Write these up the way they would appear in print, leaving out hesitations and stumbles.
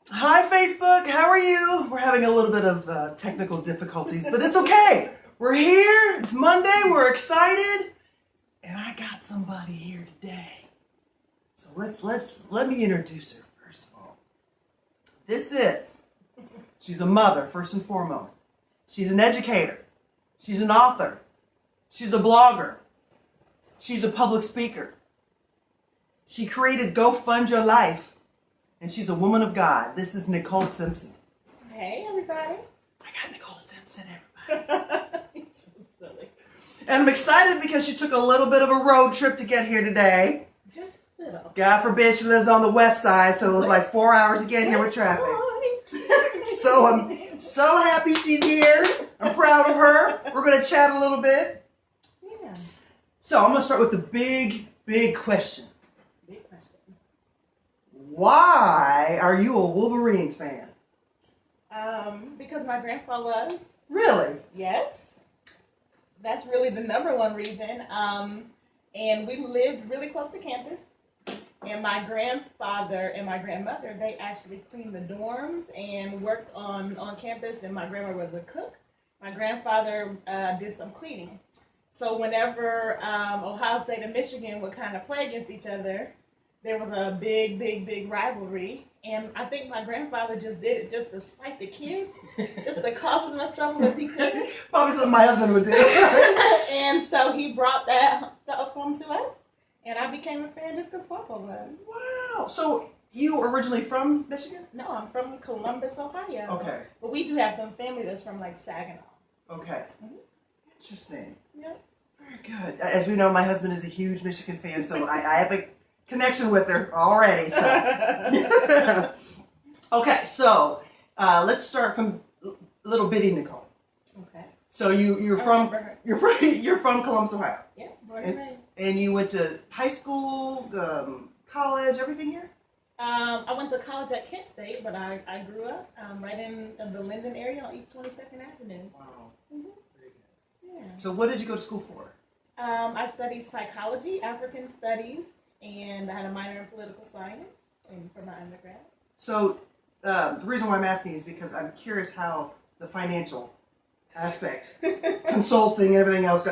Hi, Facebook. How are you? We're having a little bit of technical difficulties, but it's okay. We're here. It's Monday. We're excited, and I got somebody here today. So let me introduce her first of all. She's a mother first and foremost. She's an educator. She's an author. She's a blogger. She's a public speaker. She created Go Fund Your Life. And she's a woman of God. This is Nicole Simpson. Hey, everybody. I got Nicole Simpson, everybody. You're so silly. And I'm excited because she took a little bit of a road trip to get here today. Just a little. God forbid she lives on the west side, so it was like 4 hours to get here with traffic. So I'm so happy she's here. I'm proud of her. We're going to chat a little bit. Yeah. So I'm going to start with the big question. Big question. Why are you a Wolverines fan? Because my grandpa was. Really? Yes. That's really the number one reason. And we lived really close to campus. And my grandfather and my grandmother, they actually cleaned the dorms and worked on campus. And my grandma was a cook. My grandfather did some cleaning. So whenever Ohio State and Michigan would kind of play against each other, there was a big rivalry. And I think my grandfather just did it just to spite the kids, just to cause as much trouble as he could. Probably something my husband would do. And so he brought that stuff home to us. And I became a fan just because Papa was. Wow. So you originally from Michigan? No, I'm from Columbus, Ohio. Okay. But we do have some family that's from like Saginaw. Okay. Mm-hmm. Interesting. Yep. Very good. As we know, my husband is a huge Michigan fan, so I have a connection with her already. So. Okay, so let's start from little bitty Nicole. Okay. So you're from Columbus, Ohio. Yeah, born and raised. And you went to high school, college, everything here? I went to college at Kent State, but I grew up right in the Linden area on East 22nd Avenue. Wow. Mm-hmm. Very good. Yeah. So what did you go to school for? I studied psychology, African studies, and I had a minor in political science for my undergrad. So the reason why I'm asking is because I'm curious how the financial aspect, consulting and everything else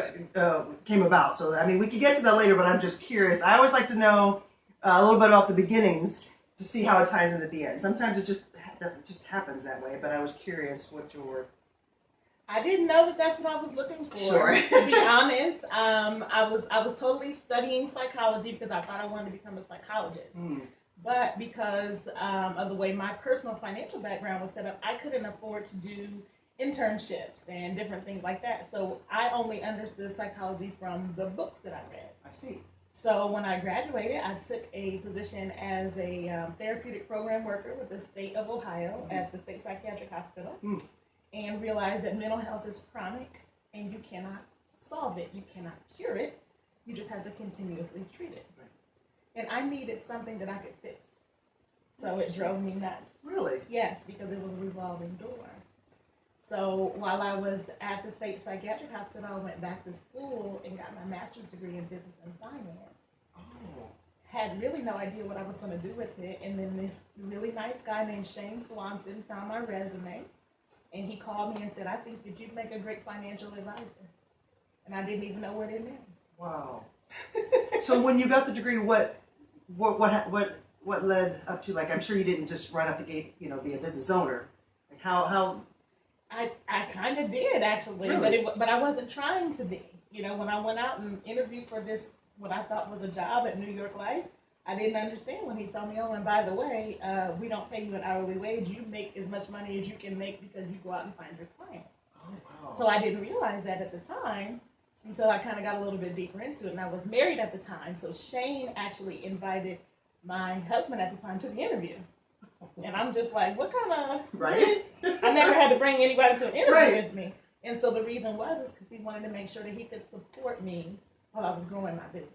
came about. So, I mean, we could get to that later, but I'm just curious. I always like to know a little bit about the beginnings to see how it ties in at the end. Sometimes it just happens that way, but I was curious what your... I didn't know that that's what I was looking for. Sure. To be honest, I was totally studying psychology because I thought I wanted to become a psychologist. Mm. But because of the way my personal financial background was set up, I couldn't afford to do internships and different things like that. So I only understood psychology from the books that I read. I see. So when I graduated, I took a position as a therapeutic program worker with the state of Ohio at the State Psychiatric Hospital. Mm. And realized that mental health is chronic and you cannot solve it. You cannot cure it. You just have to continuously treat it. Right. And I needed something that I could fix. So it drove me nuts. Really? Yes, because it was a revolving door. So while I was at the State Psychiatric Hospital, I went back to school and got my master's degree in business and finance. Oh. Had really no idea what I was going to do with it. And then this really nice guy named Shane Swanson found my resume. And he called me and said, I think that you'd make a great financial advisor. And I didn't even know what it meant. Wow. So when you got the degree, what led up to, like, I'm sure you didn't just right out the gate, be a business owner. Like how? I kind of did, actually. Really? But I wasn't trying to be. When I went out and interviewed for this, what I thought was a job at New York Life, I didn't understand when he told me, oh, and by the way, we don't pay you an hourly wage. You make as much money as you can make because you go out and find your clients. Oh, wow. So I didn't realize that at the time until I kind of got a little bit deeper into it. And I was married at the time. So Shane actually invited my husband at the time to the interview. And I'm just like, what kind of... Right? I never had to bring anybody to an interview Right. with me. And so the reason was because he wanted to make sure that he could support me while I was growing my business.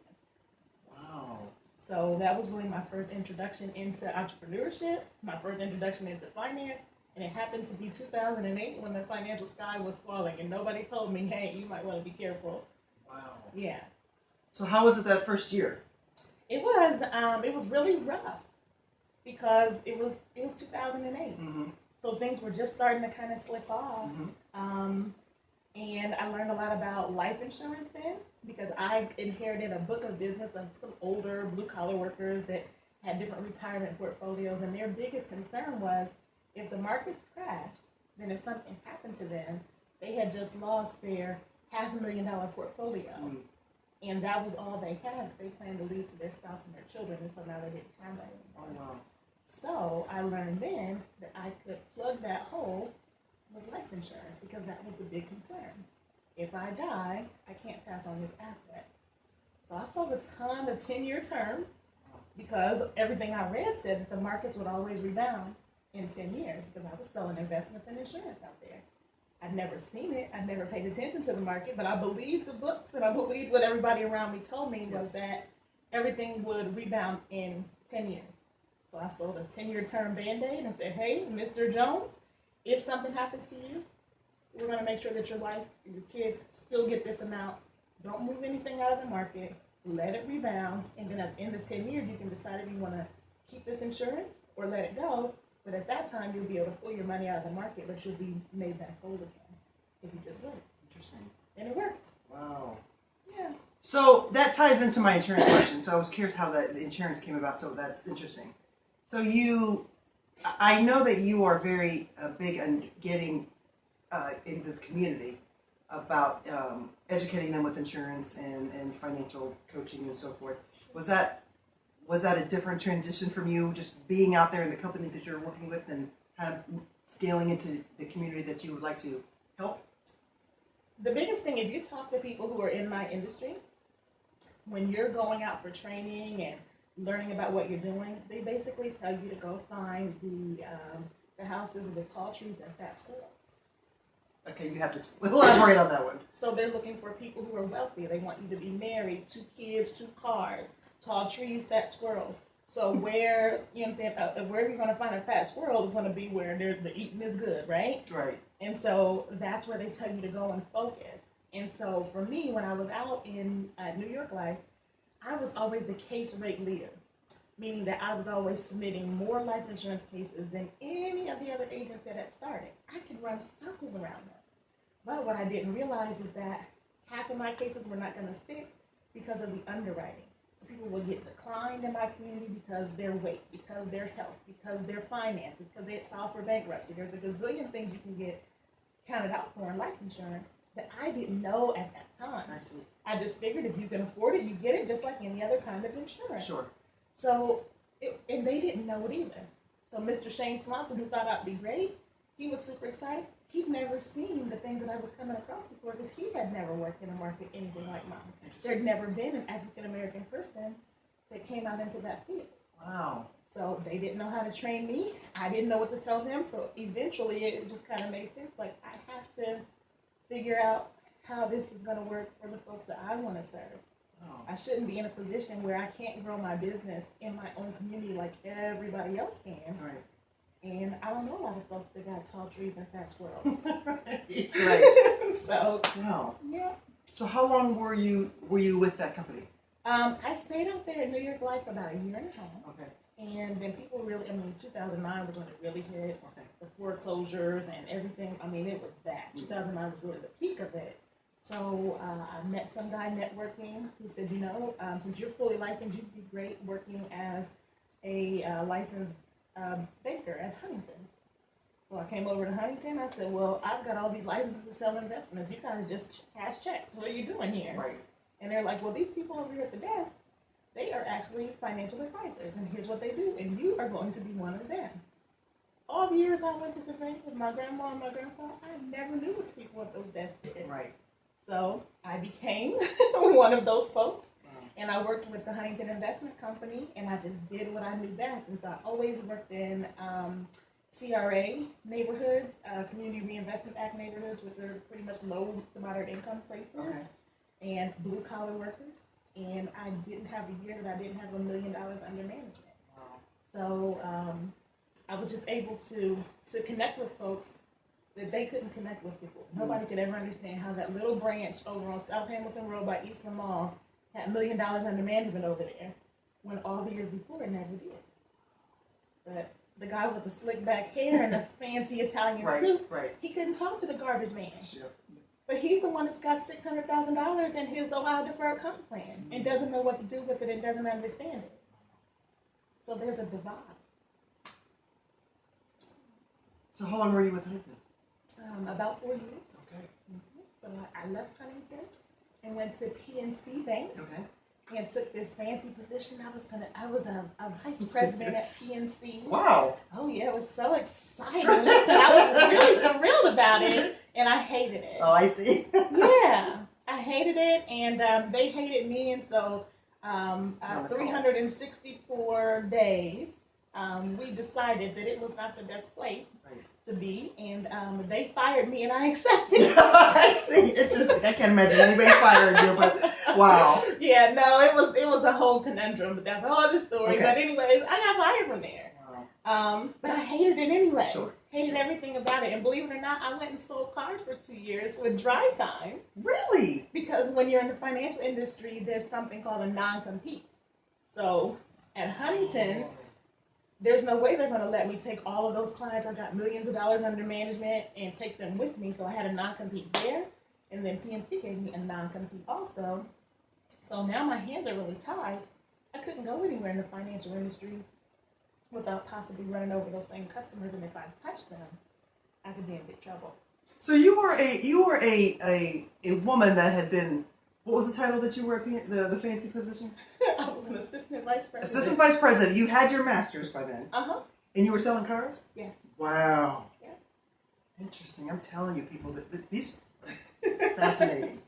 Wow. So that was really my first introduction into entrepreneurship, my first introduction into finance, and it happened to be 2008 when the financial sky was falling, and nobody told me, hey, you might want to be careful. Wow. Yeah. So how was it that first year? It was really rough. because it was 2008. Mm-hmm. So things were just starting to kind of slip off. Mm-hmm. And I learned a lot about life insurance then because I inherited a book of business of some older blue collar workers that had different retirement portfolios, and their biggest concern was if the markets crashed, then if something happened to them, they had just lost their $500,000 portfolio. Mm-hmm. And that was all they had that they planned to leave to their spouse and their children, and so now they didn't have that Oh, anymore. wow. So I learned then that I could plug that hole with life insurance because that was the big concern. If I die, I can't pass on this asset. So I sold a ton of 10-year term because everything I read said that the markets would always rebound in 10 years because I was selling investments and insurance out there. I'd never seen it. I'd never paid attention to the market, but I believed the books and I believed what everybody around me told me was that everything would rebound in 10 years. So I sold a 10-year term Band-Aid and said, hey, Mr. Jones, if something happens to you, we're going to make sure that your wife and your kids still get this amount. Don't move anything out of the market. Let it rebound. And then at the end of 10 years, you can decide if you want to keep this insurance or let it go. But at that time, you'll be able to pull your money out of the market, but you'll be made back whole again if you just wait. Interesting. And it worked. Wow. Yeah. So that ties into my insurance question. So I was curious how the insurance came about. So that's interesting. So I know that you are very big on getting into the community about educating them with insurance and financial coaching and so forth. Was that a different transition from you, just being out there in the company that you're working with and kind of scaling into the community that you would like to help? The biggest thing, if you talk to people who are in my industry, when you're going out for training and learning about what you're doing, they basically tell you to go find the houses with tall trees and fat squirrels. Okay, you have to elaborate on that one. So they're looking for people who are wealthy. They want you to be married, 2 kids, 2 cars, tall trees, fat squirrels. So where, you know what I'm saying, where you're going to find a fat squirrel is going to be where the eating is good, right? Right. And so that's where they tell you to go and focus. And so for me, when I was out in New York Life, I was always the case rate leader, meaning that I was always submitting more life insurance cases than any of the other agents that had started. I could run circles around them. But what I didn't realize is that half of my cases were not going to stick because of the underwriting. So people would get declined in my community because of their weight, because of their health, because of their finances, because they filed for bankruptcy. There's a gazillion things you can get counted out for in life insurance that I didn't know at that time. I see. I just figured if you can afford it, you get it just like any other kind of insurance. Sure. So, and they didn't know it either. So Mr. Shane Swanson, who thought I'd be great, he was super excited. He'd never seen the things that I was coming across before because he had never worked in a market anything like mine. There'd never been an African-American person that came out into that field. Wow. So they didn't know how to train me. I didn't know what to tell them. So eventually it just kind of made sense. Like, I have to figure out how this is going to work for the folks that I want to serve. Oh. I shouldn't be in a position where I can't grow my business in my own community like everybody else can. Right. And I don't know a lot of folks that got tall trees and fat squirrels. It's right. So, Wow. yeah. So how long were you with that company? I stayed out there in New York Life for about a year and a half. Okay. And then people really, 2009 was when it really hit. Okay. The foreclosures and everything. It was that. 2009 was really the peak of it. So I met some guy networking who said, since you're fully licensed, you'd be great working as a licensed banker at Huntington. So I came over to Huntington. I said, well, I've got all these licenses to sell investments. You guys just cash checks. What are you doing here? Right. And they're like, well, these people over here at the desk, they are actually financial advisors, and here's what they do, and you are going to be one of them. All the years I went to the bank with my grandma and my grandpa, I never knew what people at those desks did. Right. So I became one of those folks, Wow. and I worked with the Huntington Investment Company, and I just did what I knew best. And so I always worked in CRA neighborhoods, Community Reinvestment Act neighborhoods, which are pretty much low to moderate income places, Okay. and blue collar workers. And I didn't have a year that I didn't have $1 million under management. Wow. So I was just able to connect with folks that they couldn't connect with before. Nobody could ever understand how that little branch over on South Hamilton Road by Eastland Mall had $1 million under management over there, when all the years before it never did. But the guy with the slick back hair and the fancy Italian suit, he couldn't talk to the garbage man. Sure. But he's the one that's got $600,000 in his Ohio Deferred Comp Plan and doesn't know what to do with it and doesn't understand it. So there's a divide. So how long were you with Huntington? About 4 years. Okay. So I left Huntington and went to PNC Bank. Okay. And took this fancy position. I was a vice president at PNC. Wow. Oh yeah, it was so exciting. Listen, I was really thrilled about it, and I hated it. Oh, I see. Yeah, I hated it, and they hated me, and so 364 days, we decided that it was not the best place to be, and they fired me, and I accepted it. I see. Interesting. I can't imagine anybody firing you, but wow. Yeah, no, it was a whole conundrum, but that's a whole other story. Okay. But anyways, I got fired from there. Wow. But I hated it anyway. Sure. Hated everything about it, and believe it or not, I went and sold cars for 2 years with drive time. Really? Because when you're in the financial industry, there's something called a non-compete. So at Huntington, there's no way they're going to let me take all of those clients. I got millions of dollars under management and take them with me. So I had a non-compete there. And then PNC gave me a non-compete also. So now my hands are really tied. I couldn't go anywhere in the financial industry without possibly running over those same customers. And if I touched them, I could be in big trouble. So you were a woman that had been, what was the title that you were at the fancy position? I was an assistant vice president. Assistant vice president. You had your master's by then. Uh-huh. And you were selling cars? Yes. Wow. Yeah. Interesting. I'm telling you, people, that these fascinating.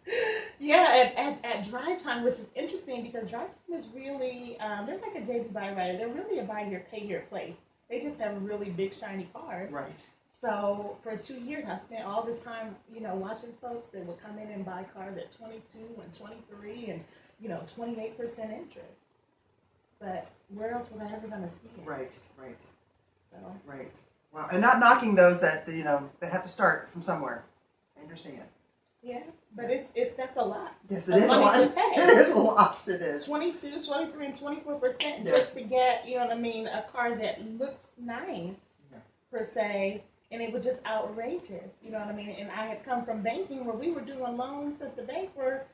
Yeah, at Drive Time, which is interesting because Drive Time is really, they're like a JV buy writer. They're really a buy here, pay here place. They just have really big, shiny cars. Right. So for 2 years, I spent all this time, watching folks that would come in and buy cars at 22 and 23 and, 28% interest. But where else was I ever going to see it? Right. So. Right. Wow. And not knocking those that, they have to start from somewhere. I understand. Yeah, but it's that's a lot. Yes, it is a lot. It is a lot. It is. 22, 23, and 24% Yes. just to get, a car that looks nice, per se, and it was just outrageous, And I had come from banking where we were doing loans at the bank for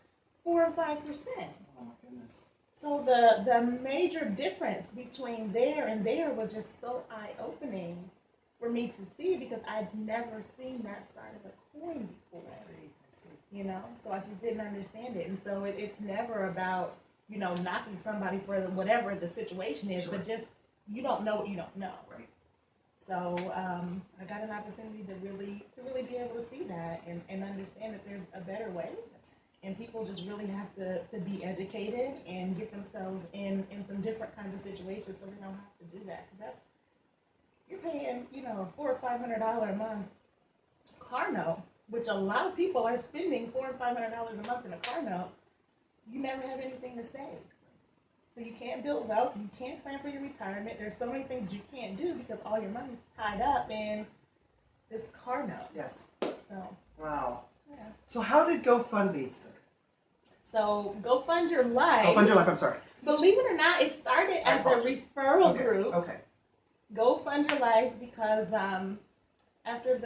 4 or 5%. Oh my goodness. So the major difference between there and there was just so eye-opening for me to see because I'd never seen that side of a coin before. I see. So I just didn't understand it. And so it's never about, knocking somebody for whatever the situation is, but just, you don't know what you don't know. Right. So I got an opportunity to really be able to see that and understand that there's a better way. And people just really have to be educated and get themselves in some different kinds of situations so they don't have to do that. That's, you're paying, $400 or $500 a month car note, which a lot of people are spending $400 or $500 a month in a car note. You never have anything to save. So you can't build wealth. You can't plan for your retirement. There's so many things you can't do because all your money's tied up in this car note. Yes. So. Wow. Yeah. So how did GoFundMe start? So Go Fund Your Life. Go Fund Your Life, I'm sorry. Believe it or not, it started as a referral group. Okay. Go Fund Your Life because after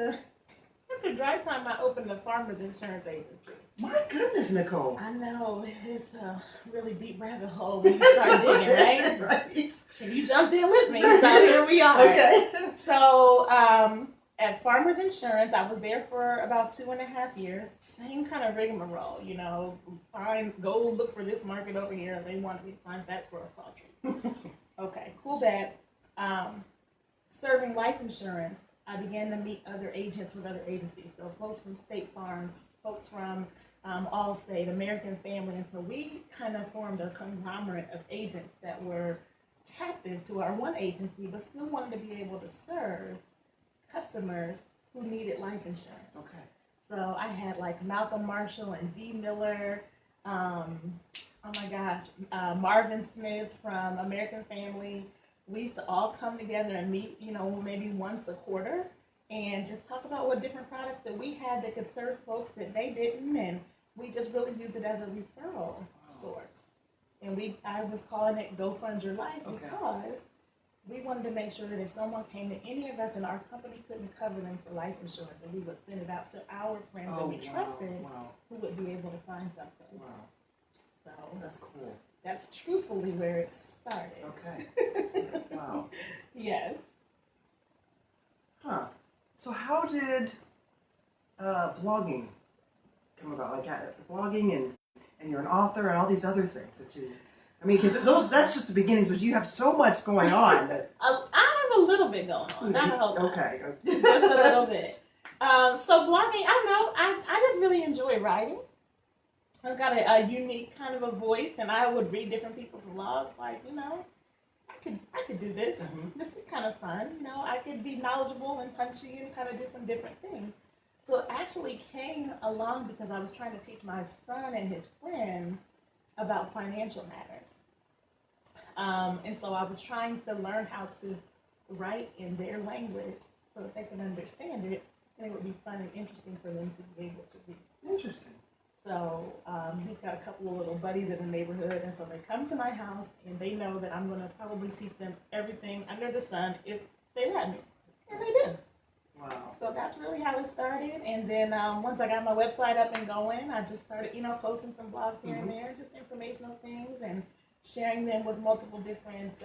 Drive Time, I opened a farmer's insurance agency. My goodness, Nicole. I know, it's a really deep rabbit hole when you start digging, right? Right. And you jumped in with me, so here we are. Okay. So at Farmers Insurance, I was there for about 2.5 years. Same kind of rigmarole, go look for this market over here. They wanted me to find fat squirrels tall trees. Okay, cool bet. Serving life insurance, I began to meet other agents with other agencies. So folks from State Farms, folks from Allstate, American Family, and so we kind of formed a conglomerate of agents that were captive to our one agency, but still wanted to be able to serve customers who needed life insurance. Okay. So I had like Malcolm Marshall and Dee Miller, Marvin Smith from American Family. We used to all come together and meet, maybe once a quarter and just talk about what different products that we had that could serve folks that they didn't, and we just really used it as a referral source. And I was calling it Go Fund Your Life because we wanted to make sure that if someone came to any of us and our company couldn't cover them for life insurance, that we would send it out to our friends that we trusted who would be able to find something. Wow. So That's cool. that's truthfully where it started. Okay. Wow. Yes. Huh. So how did blogging come about? Like blogging and you're an author and all these other things that you. I mean, because that's just the beginnings. But you have so much going on. That, I have a little bit going on. Not a whole lot. Okay. Just a little bit. So blogging, I don't know. I just really enjoy writing. I've got a unique kind of a voice, and I would read different people's blogs. Like, I could do this. Mm-hmm. This is kind of fun. I could be knowledgeable and punchy and kind of do some different things. So it actually came along because I was trying to teach my son and his friends about financial matters. And so I was trying to learn how to write in their language so that they can understand it, and it would be fun and interesting for them to be able to read. Interesting. So he's got a couple of little buddies in the neighborhood, and so they come to my house, and they know that I'm going to probably teach them everything under the sun if they let me. And they did. Wow. So that's really how it started. And then once I got my website up and going, I just started, posting some blogs here and there, just informational things, and sharing them with multiple different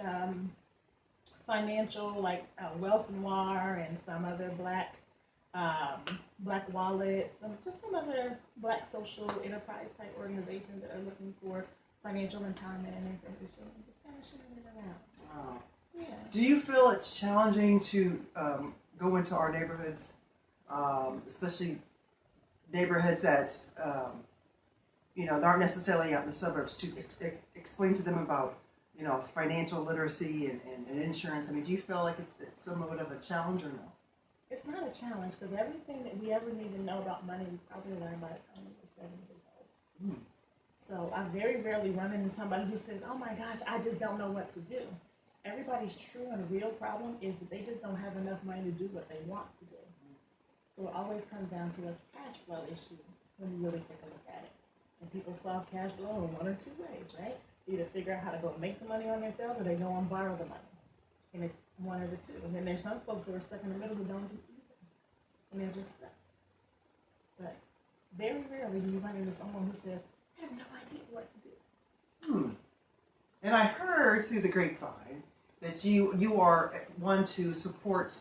financial, like Wealth Noir and some other Black Wallet, just some other Black social enterprise type organizations that are looking for financial empowerment and information, and just kind of sharing it around. Wow. Yeah. Do you feel it's challenging to go into our neighborhoods, especially neighborhoods that aren't necessarily out in the suburbs, to explain to them about financial literacy and insurance? I mean, do you feel like it's somewhat of a challenge or no? It's not a challenge, because everything that we ever need to know about money, we probably learned by the time we were 7 years old. So I very rarely run into somebody who says, oh my gosh, I just don't know what to do. Everybody's true and real problem is that they just don't have enough money to do what they want to do. So it always comes down to a cash flow issue when you really take a look at it. And people solve cash flow in one or two ways, right? Either figure out how to go make the money on themselves, or they go and borrow the money. And it's one of the two. And then there's some folks who are stuck in the middle who don't do either. And they're just stuck. But very rarely do you run into someone who says, I have no idea what to do. And I heard through the grapevine that you are one to support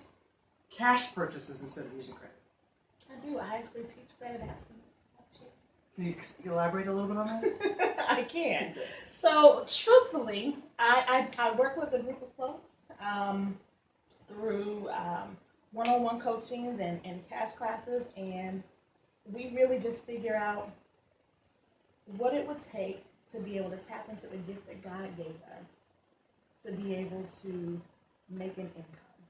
cash purchases instead of using credit. I do. I actually teach credit abstinence. Can you elaborate a little bit on that? I can. So, truthfully, I work with a group of folks through one-on-one coaching and cash classes, and we really just figure out what it would take to be able to tap into the gift that God gave us to be able to make an income.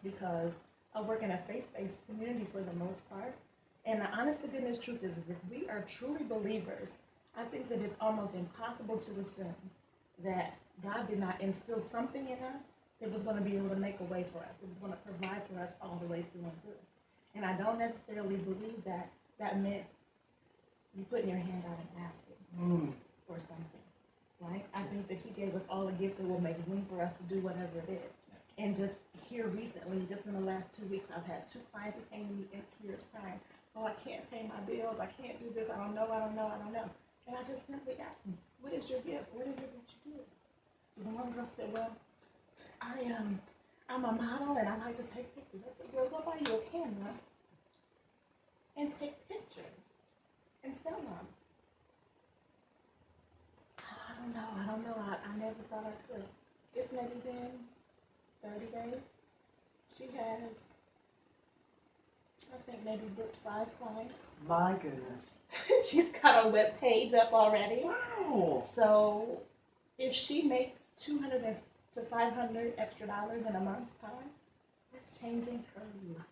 Because I work in a faith-based community for the most part, and the honest to goodness truth is, if we are truly believers, I think that it's almost impossible to assume that God did not instill something in us that was going to be able to make a way for us. It was going to provide for us all the way through and through. And I don't necessarily believe that meant you putting your hand out and asking for something, right? I think that He gave us all a gift that will make room for us to do whatever it is. And just here recently, just in the last 2 weeks, I've had 2 clients who came to me in tears crying, oh, I can't pay my bills, I can't do this, I don't know. And I just simply asked them, what is your gift? What is it that you do? So the one girl said, well, I'm a model and I like to take pictures. I said, girl, go buy you a camera and take pictures and sell them. I don't know. I never thought I could. It's maybe been 30 days. She has, I think, maybe booked 5 clients. My goodness. She's got a web page up already. Wow. So if she makes $200 to $500 extra dollars in a month's time, that's changing her life.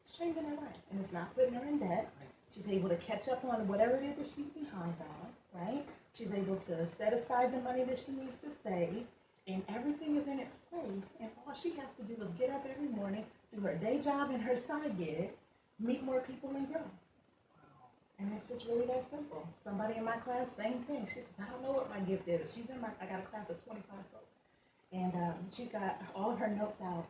It's changing her life. And it's not putting her in debt. She's able to catch up on whatever it is that she's behind on, right? She's able to set aside the money that she needs to save, and everything is in its place. And all she has to do is get up every morning, do her day job and her side gig, meet more people, and grow. And it's just really that simple. Somebody in my class, same thing. She says, I don't know what my gift is. I got a class of 25 folks. And she got all of her notes out.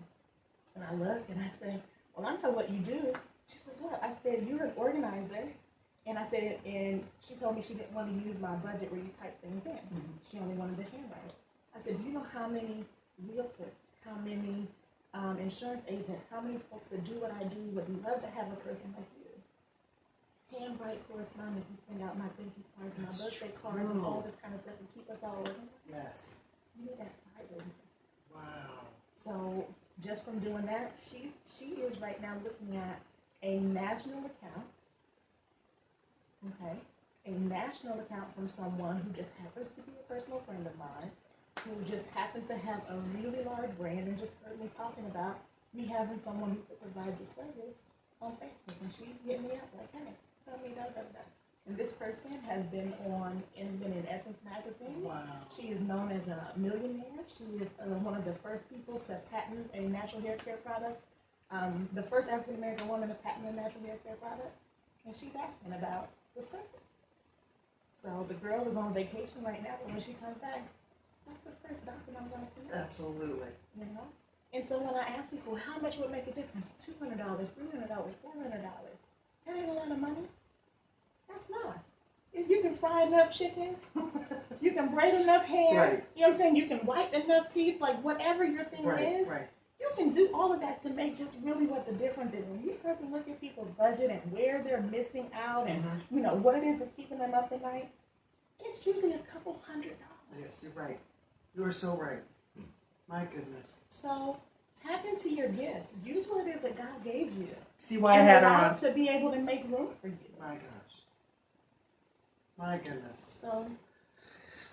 And I looked and I said, well, I know what you do. She says, what? I said, you're an organizer. And I said, and she told me she didn't want to use my budget where you type things in. Mm-hmm. She only wanted to handwrite. I said, do you know how many realtors, how many insurance agents, how many folks that do what I do would love to have a person like you? Handwrite correspondence and send out my thank you cards, my birthday cards, and all this kind of stuff, and keep us all organized. Yes. You need that side business. Wow. So just from doing that, she is right now looking at a national account. Okay, a national account from someone who just happens to be a personal friend of mine, who just happens to have a really large brand and just heard me talking about me having someone who could provide the service on Facebook. And she hit me up like, hey, tell me da da da. And this person has been in Essence magazine. Wow. She is known as a millionaire. She is one of the first people to patent a natural hair care product. The first African American woman to patent a natural hair care product. And she's asking about the service. So the girl is on vacation right now, but when she comes back, that's the first document I'm going to see. Absolutely. You know? And so when I ask people, how much would make a difference? $200, $300, $400. That ain't a lot of money. That's not. If you can fry enough chicken, you can braid enough hair, right. You know what I'm saying? You can whiten enough teeth, like whatever your thing is. Right. You can do all of that to make just really what the difference is. When you start to look at people's budget and where they're missing out and, you know, what it is that's keeping them up at night, it's usually a couple $100. Yes, you're right. You are so right. My goodness. So tap into your gift. Use what it is that God gave you. See why I had her on. To be able to make room for you. My gosh. My goodness. So...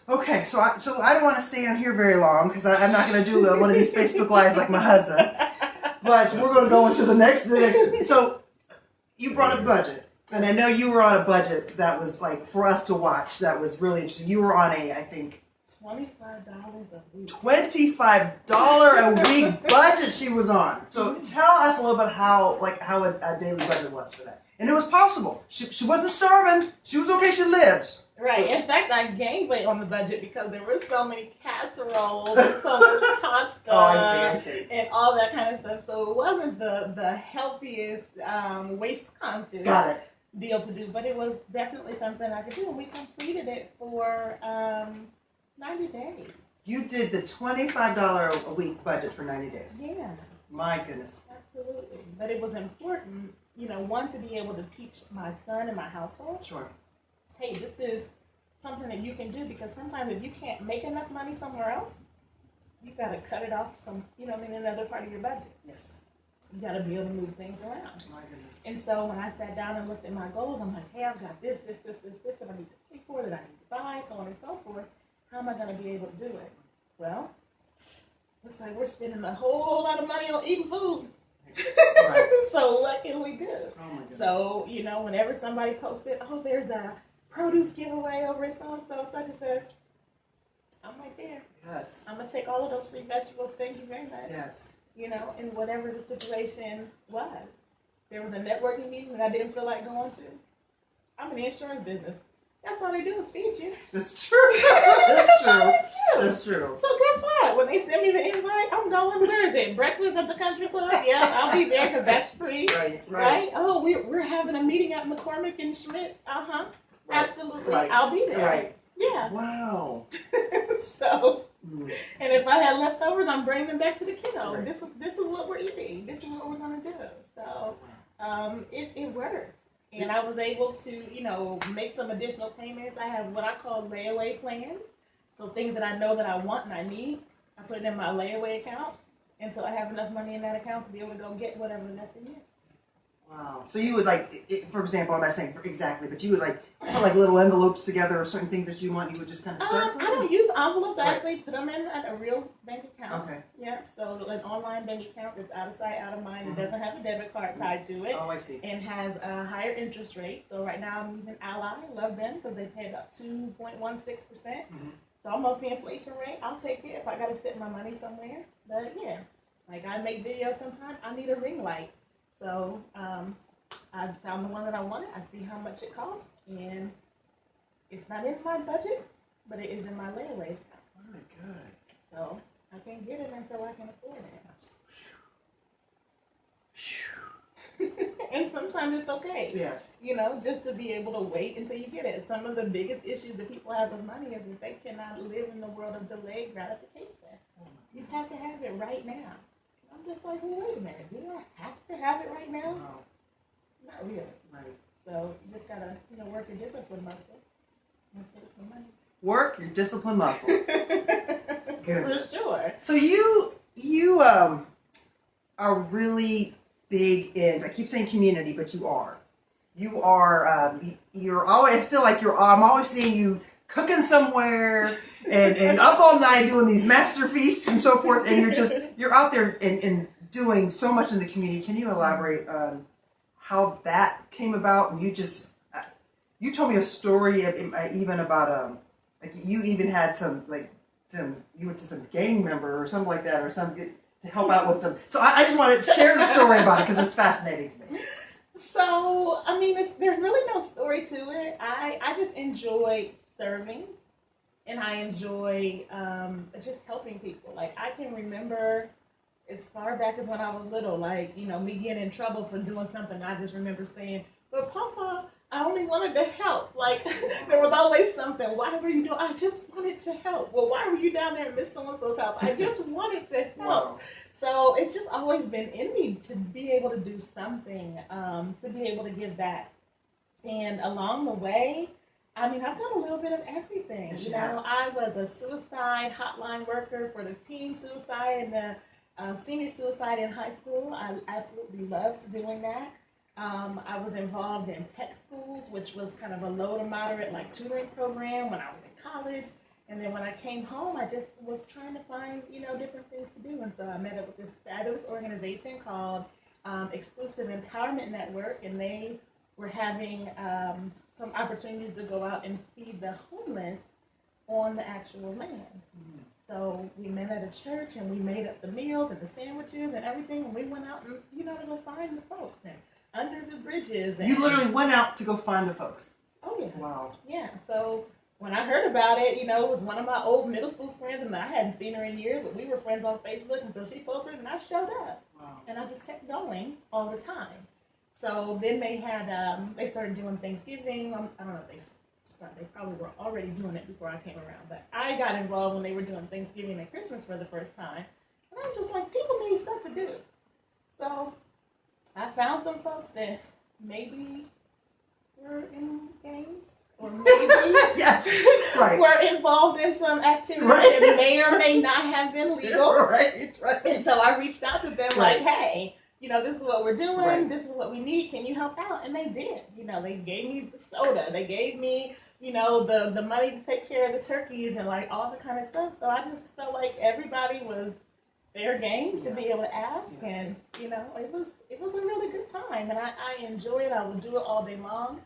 Okay, so I don't want to stay on here very long because I'm not going to do one of these Facebook Lives like my husband. But we're going to go into the next. So you brought up budget, and I know you were on a budget that was like for us to watch. That was really interesting. You were on I think $25 a week. $25 a week budget she was on. So tell us a little bit how a daily budget was for that, and it was possible. She wasn't starving. She was okay. She lived. Right. In fact, I gained weight on the budget because there were so many casseroles and so much pasta I see. And all that kind of stuff. So it wasn't the healthiest, waist conscious deal to do, but it was definitely something I could do. And we completed it for 90 days. You did the $25 a week budget for 90 days. Yeah. My goodness. Absolutely. But it was important, you know, one, to be able to teach my son and my household. Sure. Hey, this is something that you can do, because sometimes if you can't make enough money somewhere else, you've got to cut it off another part of your budget. Yes. You got to be able to move things around. My goodness. And so when I sat down and looked at my goals, I'm like, hey, I've got this that I need to pay for, that I need to buy, so on and so forth. How am I going to be able to do it? Well, looks like we're spending a whole lot of money on eating food. Right. So what can we do? Oh my goodness. So, you know, whenever somebody posted, oh, there's a produce giveaway over at so-and-so, such and such, I'm right there. Yes. I'm going to take all of those free vegetables. Thank you very much. Yes. You know, and whatever the situation was. There was a networking meeting that I didn't feel like going to. I'm in the insurance business. That's all they do is feed you. That's true. That's true. That's true. So guess what? When they send me the invite, I'm going, where is it? Breakfast at the country club? Yeah, I'll be there because that's free. Right. Oh, we're having a meeting at McCormick and Schmidt's. Uh-huh. Right. Absolutely. Right. I'll be there. Right. Yeah. Wow. So, and if I had leftovers, I'm bringing them back to the kiddo. Right. This is what we're eating. This is what we're going to do. So, it worked. And I was able to, you know, make some additional payments. I have what I call layaway plans. So things that I know that I want and I need, I put it in my layaway account until I have enough money in that account to be able to go get whatever left in it. Wow. So you would for example, I'm not saying exactly, but you would put little envelopes together or certain things that you want, you would just kind of start something? I don't use envelopes. I actually put them in a real bank account. Okay. Yeah. So an online bank account that's out of sight, out of mind. It doesn't have a debit card tied to it. Oh, I see. And has a higher interest rate. So right now I'm using Ally. I love them because they pay about 2.16%. So almost the inflation rate. I'll take it if I got to sit my money somewhere. But yeah, I make videos sometimes. I need a ring light. So I found the one that I wanted. I see how much it costs, and it's not in my budget, but it is in my layaway account. Oh, good. So I can't get it until I can afford it. And sometimes it's okay. Yes. You know, just to be able to wait until you get it. Some of the biggest issues that people have with money is that they cannot live in the world of delayed gratification. You have to have it right now. I'm just like, well, wait a minute. Do I have to have it right now? No. Not really. Right. So you just gotta, work your discipline muscle and save some money. Work your discipline muscle. For sure. So you are really big in, I keep saying community, but you are. You're always, I feel like I'm always seeing you cooking somewhere and up all night doing these master feasts and so forth, and you're out there and doing so much in the community. Can you elaborate on how that came about? And you told me a story even about like you even had you went to some gang member or something like that, or something to help out with some. So I just want to share the story about it because it's fascinating to me. So, I mean, there's really no story to it. I just enjoy serving, and I enjoy just helping people. Like, I can remember as far back as when I was little, like, me getting in trouble for doing something. I just remember saying, but Papa, I only wanted to help. Like, there was always something. Why were you doing? I just wanted to help. Well, why were you down there in Miss So-and-so's house? I just wanted to help. Wow. So it's just always been in me to be able to do something, to be able to give back. And along the way, I mean, I've done a little bit of everything. Yes, I was a suicide hotline worker for the teen suicide and the senior suicide in high school. I absolutely loved doing that. I was involved in PEC schools, which was kind of a low to moderate tutoring program when I was in college. And then when I came home, I just was trying to find, different things to do. And so I met up with this fabulous organization called Exclusive Empowerment Network, and they were having some opportunities to go out and feed the homeless on the actual land. Mm-hmm. So we met at a church, and we made up the meals and the sandwiches and everything, and we went out and, to go find the folks and under the bridges. And, you literally went out to go find the folks. Oh, yeah. Wow. Yeah, so when I heard about it, it was one of my old middle school friends, and I hadn't seen her in years, but we were friends on Facebook, and so she posted, and I showed up. Wow. And I just kept going all the time. So then they they started doing Thanksgiving. I don't know if they probably were already doing it before I came around, but I got involved when they were doing Thanksgiving and Christmas for the first time. And I'm just like, people need stuff to do. So I found some folks that maybe were in gangs, or maybe yes, right. were involved in some activity right. that may or may not have been legal. Right. And so I reached out to them right. like, hey, this is what we're doing. Right. This is what we need. Can you help out? And they did. They gave me the soda. They gave me, the money to take care of the turkeys and all the kind of stuff. So I just felt like everybody was fair game to be able to ask. Yeah. And, it was a really good time. And I enjoy it. I will do it all day long.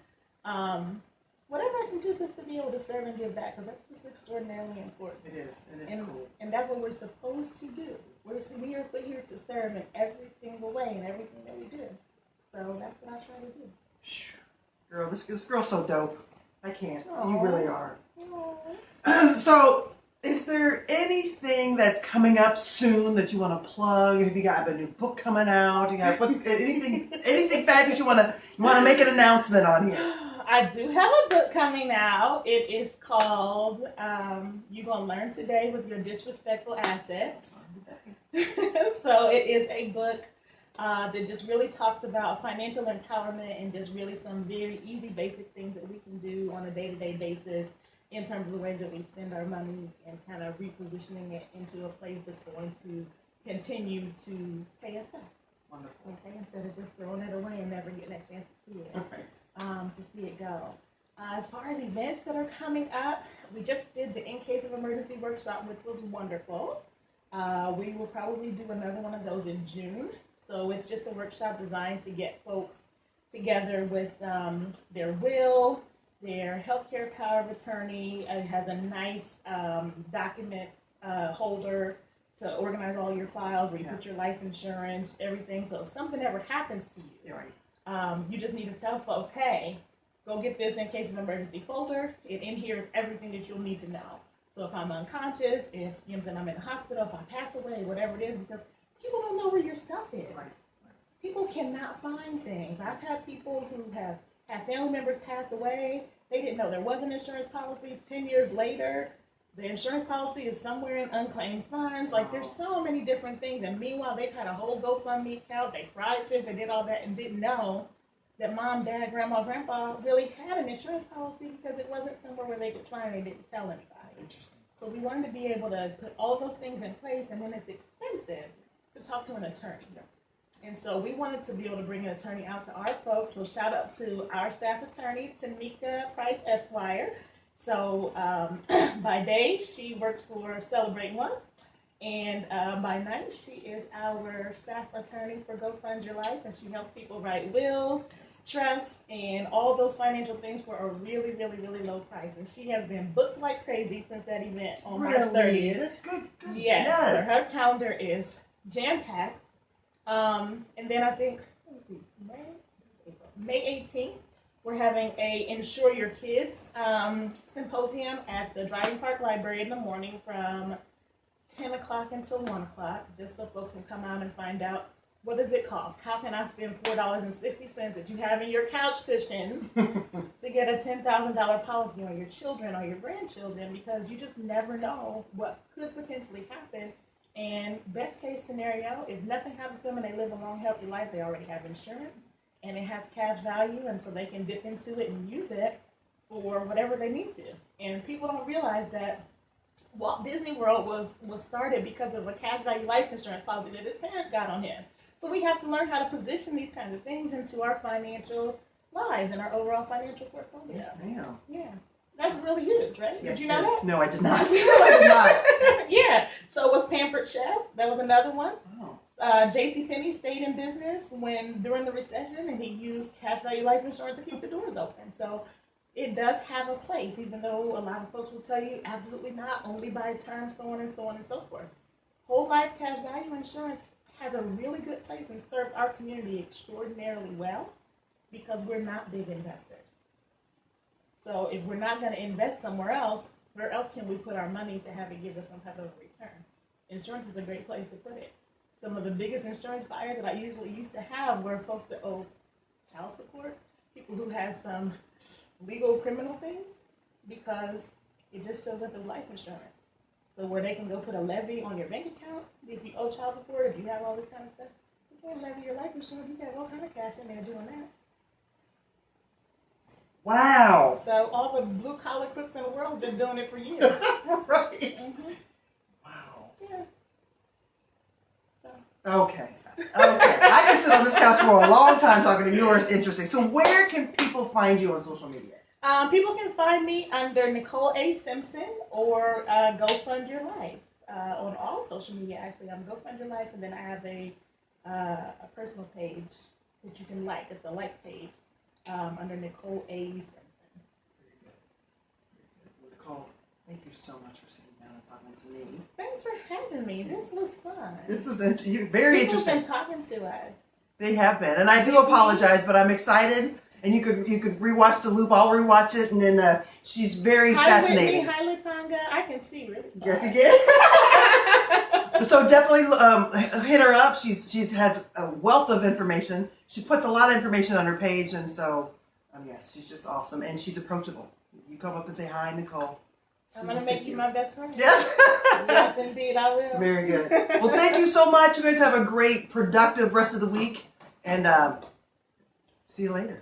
Whatever I can do just to be able to serve and give back, because that's just extraordinarily important. It is, and it's cool. And that's what we're supposed to do. We are put here to serve in every single way in everything that we do. So that's what I try to do. Girl, this girl's so dope. I can't. Aww. You really are. Aww. So, is there anything that's coming up soon that you want to plug? Have you got a new book coming out? You got anything fabulous you want to make an announcement on here? I do have a book coming out. It is called You're Gonna Learn Today with Your Disrespectful Assets. So it is a book that just really talks about financial empowerment and just really some very easy, basic things that we can do on a day-to-day basis in terms of the way that we spend our money and kind of repositioning it into a place that's going to continue to pay us back. Wonderful. Okay, instead of just throwing it away and never getting a chance to see it. Right. To see it go. As far as events that are coming up, we just did the In Case of Emergency workshop, which was wonderful. We will probably do another one of those in June. So it's just a workshop designed to get folks together with their will, their healthcare power of attorney. It has a nice document holder to organize all your files, where you put your life insurance, everything. So if something ever happens to you, you just need to tell folks, hey, go get this In Case of Emergency folder. And in here is everything that you'll need to know. So if I'm unconscious, if you know what I'm saying, I'm in the hospital, if I pass away, whatever it is, because people don't know where your stuff is. Right. People cannot find things. I've had people who have had family members pass away. They didn't know there was an insurance policy. 10 years later, the insurance policy is somewhere in unclaimed funds. Like, there's so many different things. And meanwhile, they've had a whole GoFundMe account. They fried fish. They did all that and didn't know that mom, dad, grandma, grandpa really had an insurance policy because it wasn't somewhere where they could find. They didn't tell anybody. Interesting. So we wanted to be able to put all those things in place, and then it's expensive to talk to an attorney. Yeah. And so we wanted to be able to bring an attorney out to our folks. So shout out to our staff attorney, Tamika Price Esquire. So by day, she works for Celebrate One. And by night, she is our staff attorney for Go Fund Your Life. And she helps people write wills, trusts, and all those financial things for a really, really, really low price. And she has been booked like crazy since that event on March 30th. That's good. Yes. So her calendar is jam-packed. And then I think, May 18th, we're having a Insure Your Kids symposium at the Driving Park Library in the morning from 10 o'clock until 1 o'clock, just so folks can come out and find out what does it cost? How can I spend $4.60 that you have in your couch cushions to get a $10,000 policy on your children or your grandchildren, because you just never know what could potentially happen. And best case scenario, if nothing happens to them and they live a long, healthy life, they already have insurance and it has cash value, and so they can dip into it and use it for whatever they need to. And people don't realize that Walt Disney World was started because of a cash value life insurance policy that his parents got on him. So we have to learn how to position these kinds of things into our financial lives and our overall financial portfolio. Yes, ma'am. Yeah. That's really huge, right? Yes, did you know that? No, I did not. I did not. Yeah. So was Pampered Chef. That was another one. Oh. JCPenney stayed in business during the recession, and he used cash value life insurance to keep the doors open. So it does have a place, even though a lot of folks will tell you absolutely not, only by term, so on and so on and so forth. Whole life cash value insurance has a really good place and serves our community extraordinarily well because we're not big investors. So if we're not going to invest somewhere else, where else can we put our money to have it give us some type of return? Insurance is a great place to put it. Some of the biggest insurance buyers that I usually used to have were folks that owe child support, people who had some legal criminal things, because it just shows up as life insurance. So where they can go put a levy on your bank account, if you owe child support, if you have all this kind of stuff, you can't levy your life insurance. You have all kind of cash in there doing that. Wow. So all the blue collar crooks in the world have been doing it for years. Right. Mm-hmm. Wow. Yeah. So. Okay. I can sit on this couch for a long time talking to you. It's interesting. So where can people find you on social media? People can find me under Nicole A. Simpson or Go Fund Your Life on all social media. Actually, I'm Go Fund Your Life, and then I have a personal page that you can like. It's a like page under Nicole A. Simpson. Very good. Very good. Well, Nicole, thank you so much for sitting down and talking to me. Thanks for having me. This was fun. This is very People interesting. have been talking to us. They have been, and I do apologize, but I'm excited. And you could rewatch the loop. I'll rewatch it, and then she's very fascinating. Hi, Latanga. I can see really far. Yes, you can. So definitely hit her up. She has a wealth of information. She puts a lot of information on her page, and so yes, she's just awesome, and she's approachable. You come up and say hi, Nicole. I'm gonna make you my best friend. Yes. Yes, indeed, I will. Very good. Well, thank you so much. You guys have a great, productive rest of the week, and see you later.